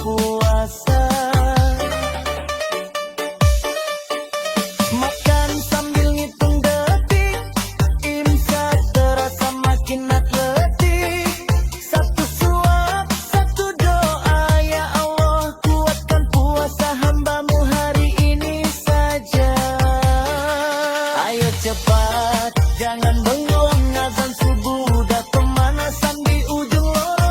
puasa. Makan sambil ngitung detik, imsak terasa makin atletik. Satu suap, satu doa, ya Allah kuatkan puasa hambamu hari ini saja. Ayo cepat, jangan bengong, azan subuh udah pemanasan di ujung lorong.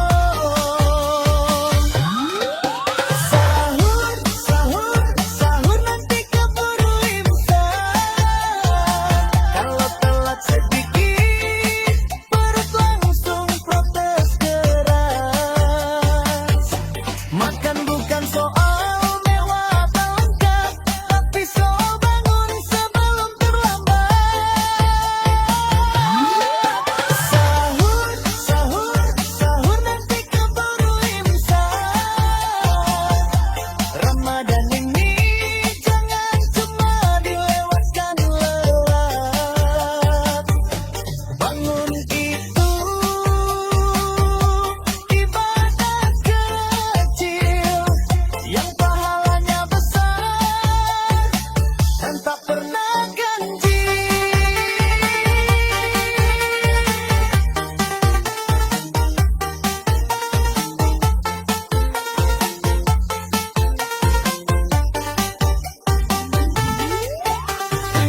Sahur, sahur, sahur nanti keburu imsak. Kalau telat sedikit, perut langsung protes keras. Makan bukan soal mewah atau lengkap, tapi soal bangun sebelum terlambat. Sahur, sahur, sahur nanti keburu imsak. Ramadan ini jangan cuma dilewatkan lewat. Bangun itu ibadah kecil yang pahalanya besar dan tak pernah ganjil.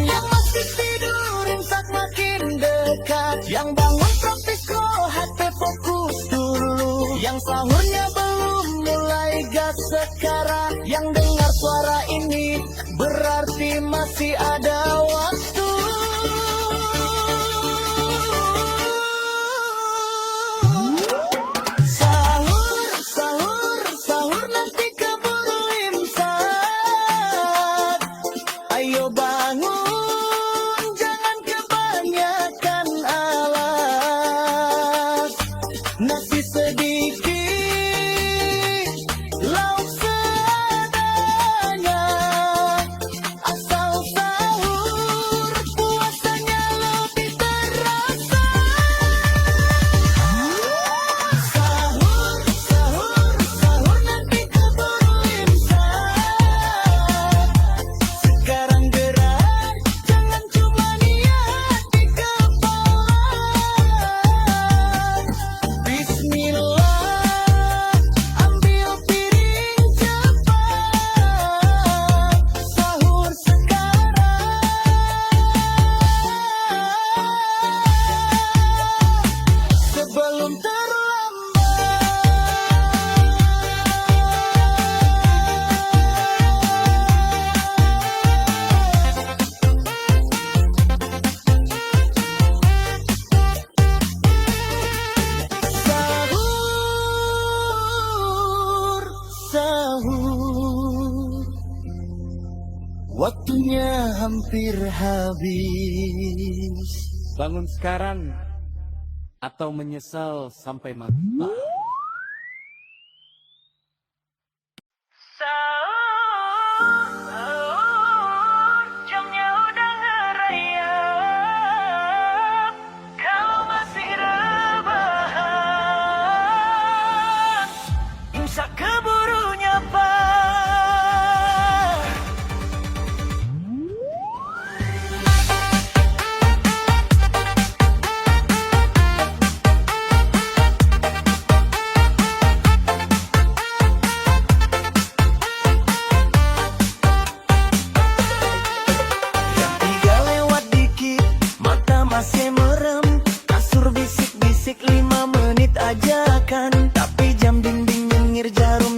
Yang masih tidur imsak makin dekat, yang bangun praktis scroll HP fokus dulu, yang sahurnya belum mulai gas sekarang, yang dengar suara ini berarti masih ada waktu. Sahur, sahur, sahur nanti keburu imsak. Ayo bangun, jangan kebanyakan alas. Nasi sedikit, lauk seadanya. Asal sahur, puasanya lebih terasa. Sahur, sahur, sahur nanti keburu imsak. Sekarang gerak, jangan cuma niat di kepala. Bismillah, ambil piring cepat. Sahur sekarang sebelum sahur, sahur, waktunya hampir habis. Bangun sekarang atau menyesal sampai mati. Sahur, jamnya udah ngerayap. Kalau masih rebahan, imsak keburu nyapa. Jam 3 lewat dikit, mata masih merem. Kasur bisik-bisik 5 menit aja kan, tapi jam dinding nyengir jarum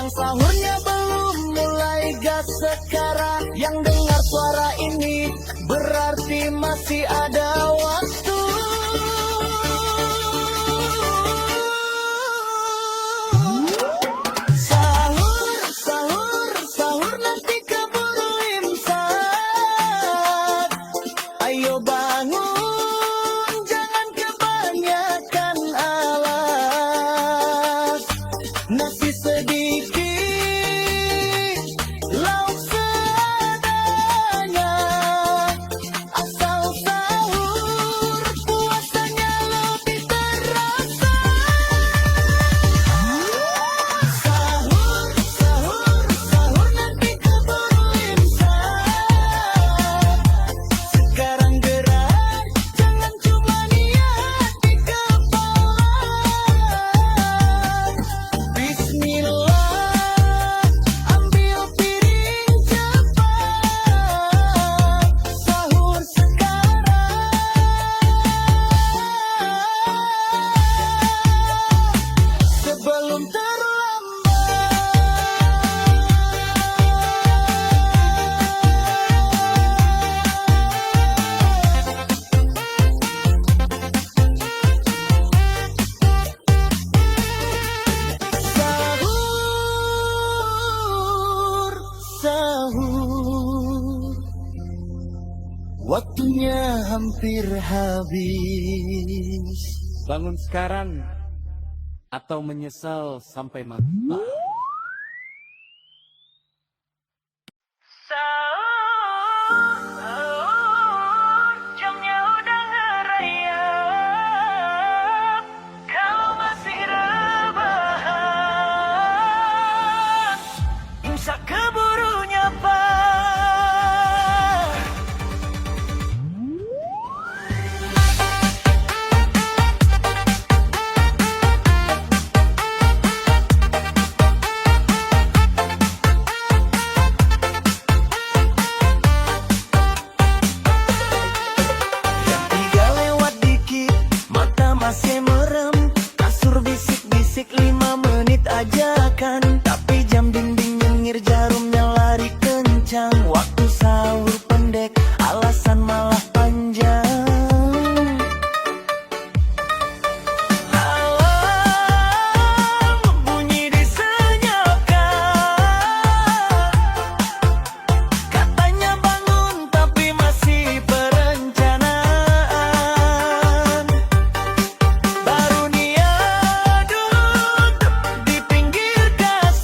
Yang sahurnya belum mulai gas sekarang. Yang dengar suara ini berarti masih ada waktu. Sahur, sahur, sahur nanti keburu imsak. Ayo bangun, jangan kebanyakan alas. Nasi sedikit, lauk seadanya. Asal sahur, puasanya lebih terasa. Sahur, sahur, sahur nanti keburu imsak. Sekarang gerak, jangan cuma niat di kepala. Bismillah, ambil piring cepat. Sahur sekarang, sebelum sahur, sahur, waktunya hampir habis. Bangun sekarang atau menyesal sampai mati. Sahur, jamnya udah ngerayap. Kalau masih rebahan, imsak keburu nyapa. Jam 3 lewat dikit, mata masih merem. Kasur bisik-bisik 5 menit aja kan. Tapi jam dinding nyengir, jarumnya lari kencang. Waktu sahur pendek, alasan malah panjang. Alarm bunyi disenyapkan. Katanya bangun tapi masih perencanaan. Baru niat duduk di pinggir kasur.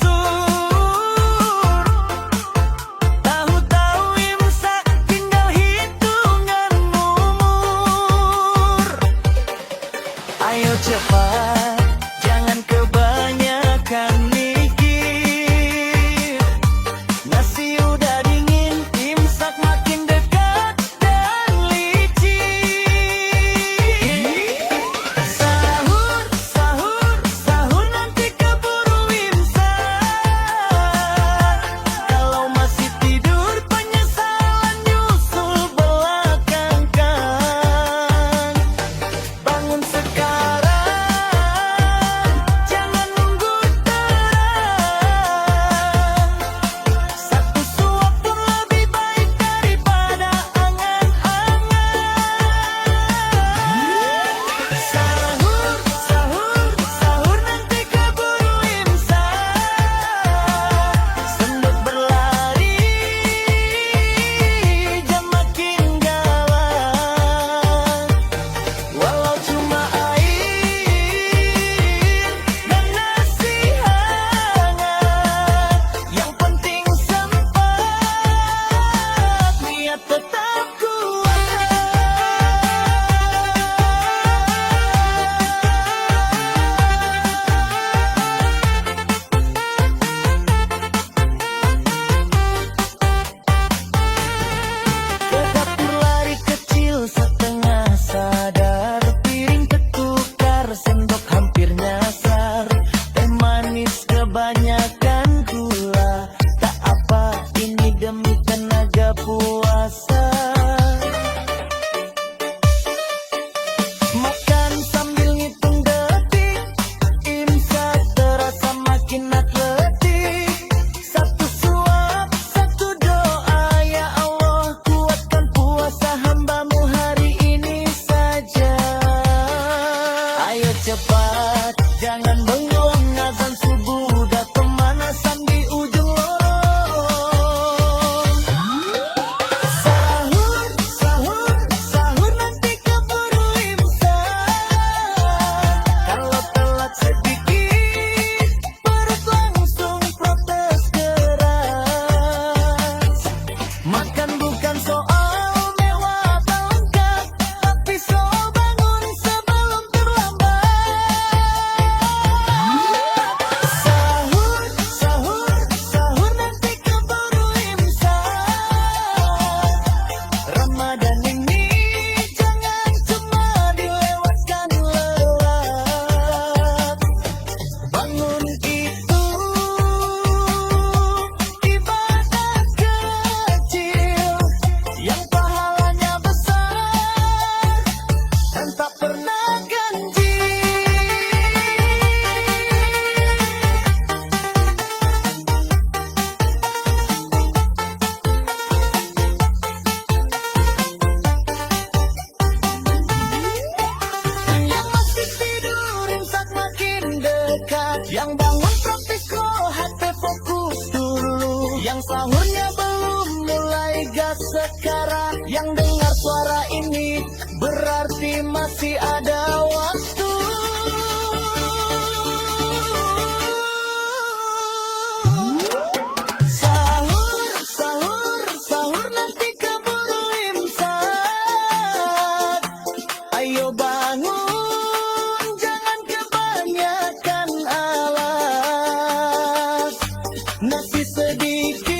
nasi sedikit,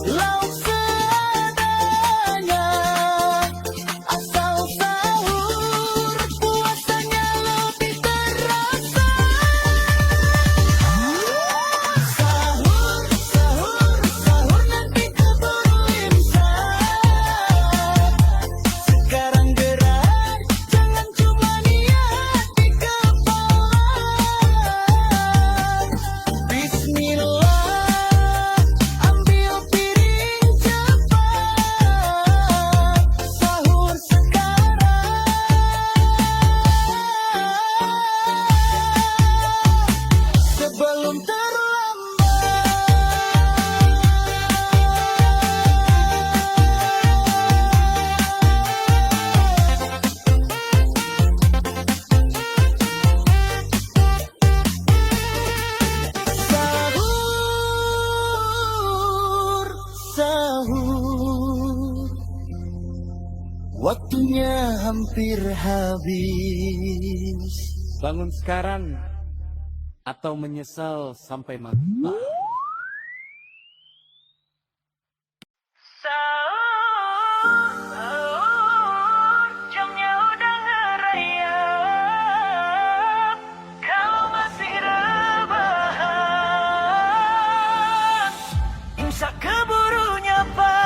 lauk seadanya. Asal sahur, puasanya lebih terasa. Sahur, sahur, sahur nanti keburu imsak. Sekarang gerak, jangan cuma niat di kepala. Bismillah, ambil piring cepat. Sahur sekarang, sebelum sahur, sahur, waktunya hampir habis. Bangun sekarang atau menyesal sampai mati. Sahur, jamnya udah ngerayap. Kalau masih rebahan, imsak keburu nyapa.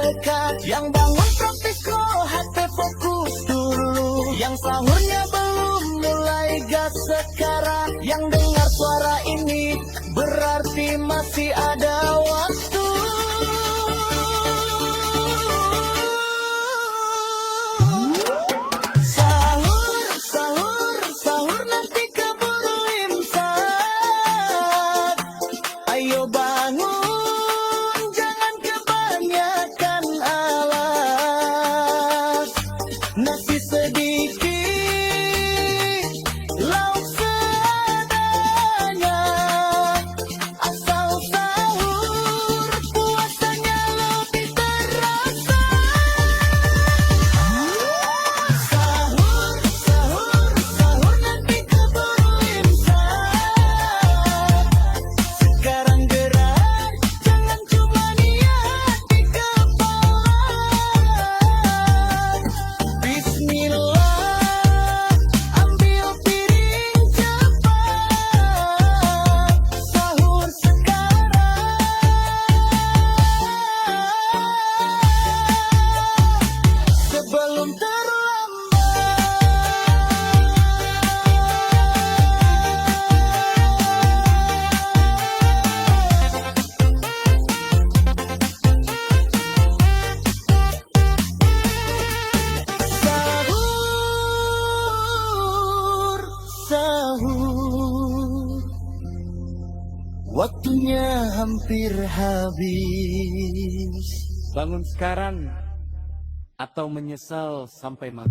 dekat. Yang bangun praktis HP fokus dulu. Yang sahurnya belum mulai gas sekarang. Yang dengar suara ini berarti masih ada waktu. Sahur, sahur, sahur nanti keburu imsak. Ayo bangun, jangan kebanyakan alas. Nasi sedikit, lauk seadanya. Asal sahur, puasanya lebih terasa. Sahur, sahur, sahur nanti keburu imsak. Sekarang gerak, jangan cuma niat di kepala. Bismillah, ambil piring cepat. Sahur sekarang, sebelum sahur, sahur, waktunya hampir habis. Bangun sekarang atau menyesal sampai mati.